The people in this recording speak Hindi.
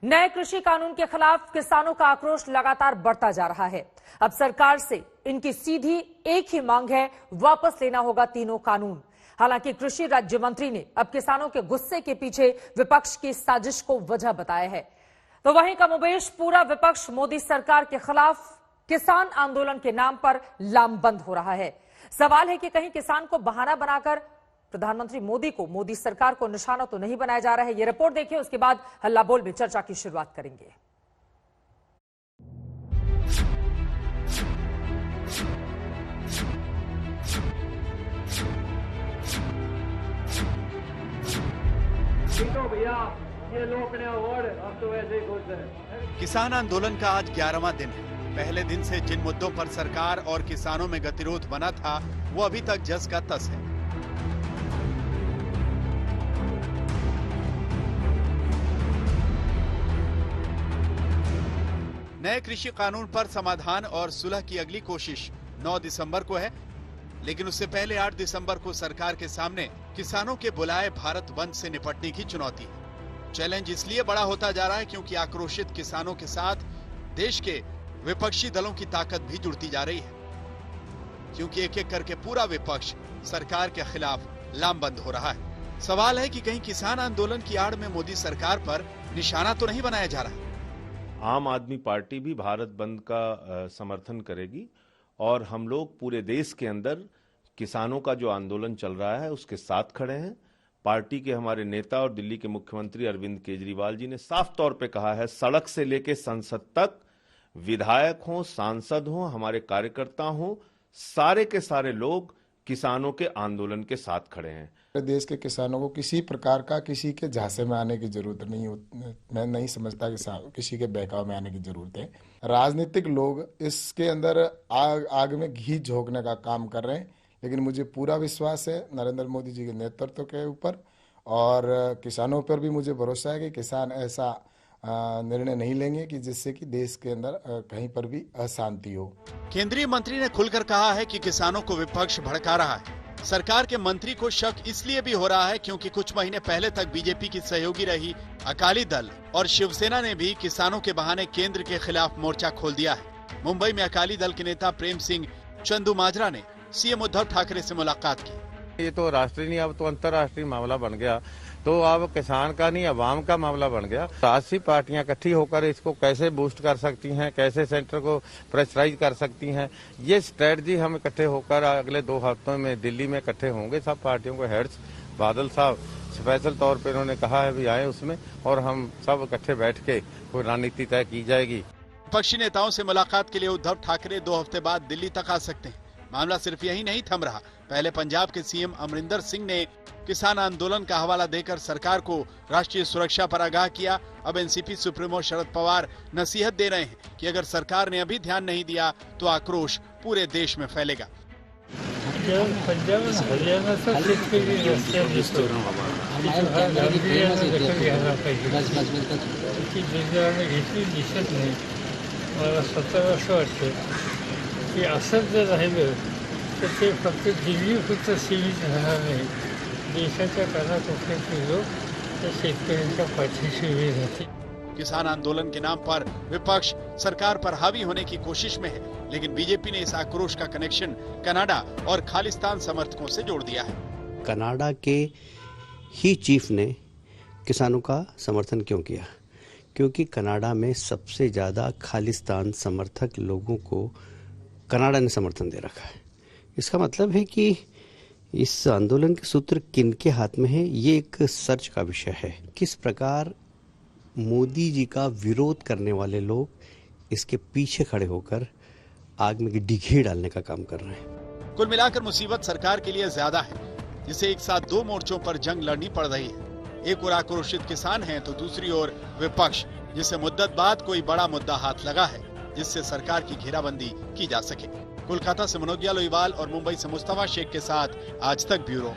नए कृषि कानून के खिलाफ किसानों का आक्रोश लगातार बढ़ता जा रहा है। अब सरकार से इनकी सीधी एक ही मांग है, वापस लेना होगा तीनों कानून। हालांकि कृषि राज्य मंत्री ने अब किसानों के गुस्से के पीछे विपक्ष की साजिश को वजह बताया है। तो वहीं कमोबेश पूरा विपक्ष मोदी सरकार के खिलाफ किसान आंदोलन के नाम पर लामबंद हो रहा है। सवाल है कि कहीं किसान को बहाना बनाकर प्रधानमंत्री मोदी को, मोदी सरकार को निशाना तो नहीं बनाया जा रहा है। ये रिपोर्ट देखिए, उसके बाद हल्ला बोल में चर्चा की शुरुआत करेंगे। भैया ये लोग अब तो वैसे ही खुश है। किसान आंदोलन का आज 11वां दिन है। पहले दिन से जिन मुद्दों पर सरकार और किसानों में गतिरोध बना था, वो अभी तक जस का तस है। नए कृषि कानून पर समाधान और सुलह की अगली कोशिश 9 दिसंबर को है, लेकिन उससे पहले 8 दिसंबर को सरकार के सामने किसानों के बुलाए भारत बंद से निपटने की चुनौती है। चैलेंज इसलिए बड़ा होता जा रहा है क्योंकि आक्रोशित किसानों के साथ देश के विपक्षी दलों की ताकत भी जुड़ती जा रही है, क्योंकि एक एक करके पूरा विपक्ष सरकार के खिलाफ लामबंद हो रहा है। सवाल है कि कहीं किसान आंदोलन की आड़ में मोदी सरकार पर निशाना तो नहीं बनाया जा रहा। आम आदमी पार्टी भी भारत बंद का समर्थन करेगी और हम लोग पूरे देश के अंदर किसानों का जो आंदोलन चल रहा है उसके साथ खड़े हैं। पार्टी के हमारे नेता और दिल्ली के मुख्यमंत्री अरविंद केजरीवाल जी ने साफ तौर पे कहा है, सड़क से लेकर संसद तक विधायक हों, सांसद हों, हमारे कार्यकर्ता हों, सारे के सारे लोग किसानों के आंदोलन के साथ खड़े हैं। देश के किसानों को किसी प्रकार का किसी के झांसे में आने की जरूरत नहीं होती। मैं नहीं समझता कि किसी के बहकाव में आने की जरूरत है। राजनीतिक लोग इसके अंदर आग में घी झोंकने का काम कर रहे हैं, लेकिन मुझे पूरा विश्वास है नरेंद्र मोदी जी के नेतृत्व के ऊपर, और किसानों पर भी मुझे भरोसा है कि किसान ऐसा निर्णय नहीं लेंगे कि जिससे कि देश के अंदर कहीं पर भी अशांति हो। केंद्रीय मंत्री ने खुलकर कहा है कि किसानों को विपक्ष भड़का रहा है। सरकार के मंत्री को शक इसलिए भी हो रहा है क्योंकि कुछ महीने पहले तक बीजेपी की सहयोगी रही अकाली दल और शिवसेना ने भी किसानों के बहाने केंद्र के खिलाफ मोर्चा खोल दिया है। मुंबई में अकाली दल के नेता प्रेम सिंह चंदूमाजरा ने सीएम उद्धव ठाकरे से मुलाकात की। ये तो राष्ट्रीय नहीं, अब तो अंतर्राष्ट्रीय मामला बन गया। तो अब किसान का नहीं, अवाम का मामला बन गया। राष्ट्रीय पार्टियां इकट्ठी होकर इसको कैसे बूस्ट कर सकती हैं, कैसे सेंटर को प्रेशराइज कर सकती हैं, ये स्ट्रेटजी हम इकट्ठे होकर अगले 2 हफ्तों में दिल्ली में इकट्ठे होंगे। सब पार्टियों के हेड्स, बादल साहब स्पेशल तौर पर उन्होंने कहा है भी आए उसमें, और हम सब इकट्ठे बैठ के कोई रणनीति तय की जाएगी। विपक्षी नेताओं से मुलाकात के लिए उद्धव ठाकरे 2 हफ्ते बाद दिल्ली तक आ सकते हैं। मामला सिर्फ यही नहीं थम रहा। पहले पंजाब के सीएम अमरिंदर सिंह ने किसान आंदोलन का हवाला देकर सरकार को राष्ट्रीय सुरक्षा पर आगाह किया। अब एनसीपी सुप्रीमो शरद पवार नसीहत दे रहे हैं कि अगर सरकार ने अभी ध्यान नहीं दिया तो आक्रोश पूरे देश में फैलेगा। पंजाब हरियाणा मला स्वतःला असं वाटतं की असं जर राहिलं तर ते फक्त दिल्लीपुरतं सीमित राहणार नाही, देशाच्या कानाकोपऱ्यातले लोक त्या शेतकऱ्यांच्या पाठीशी उभे राहतील। किसान आंदोलन के नाम पर विपक्ष सरकार पर हावी होने की कोशिश में है, लेकिन बीजेपी ने इस आक्रोश का कनेक्शन कनाडा और खालिस्तान समर्थकों से जोड़ दिया है। कनाडा के ही चीफ ने किसानों का समर्थन क्यों किया? क्योंकि कनाडा में सबसे ज़्यादा खालिस्तान समर्थक लोगों को कनाडा ने समर्थन दे रखा है। इसका मतलब है कि इस आंदोलन के सूत्र किनके हाथ में है, ये एक सर्च का विषय है। किस प्रकार मोदी जी का विरोध करने वाले लोग इसके पीछे खड़े होकर आग में डिघी डालने का काम कर रहे हैं। कुल मिलाकर मुसीबत सरकार के लिए ज्यादा है, जिसे एक साथ 2 मोर्चों पर जंग लड़नी पड़ रही है। एक ओर आक्रोशित किसान हैं तो दूसरी ओर विपक्ष, जिसे मुद्दत बाद कोई बड़ा मुद्दा हाथ लगा है जिससे सरकार की घेराबंदी की जा सके। कोलकाता से मनोज लोईवाल और मुंबई से मुस्तफा शेख के साथ आज तक ब्यूरो।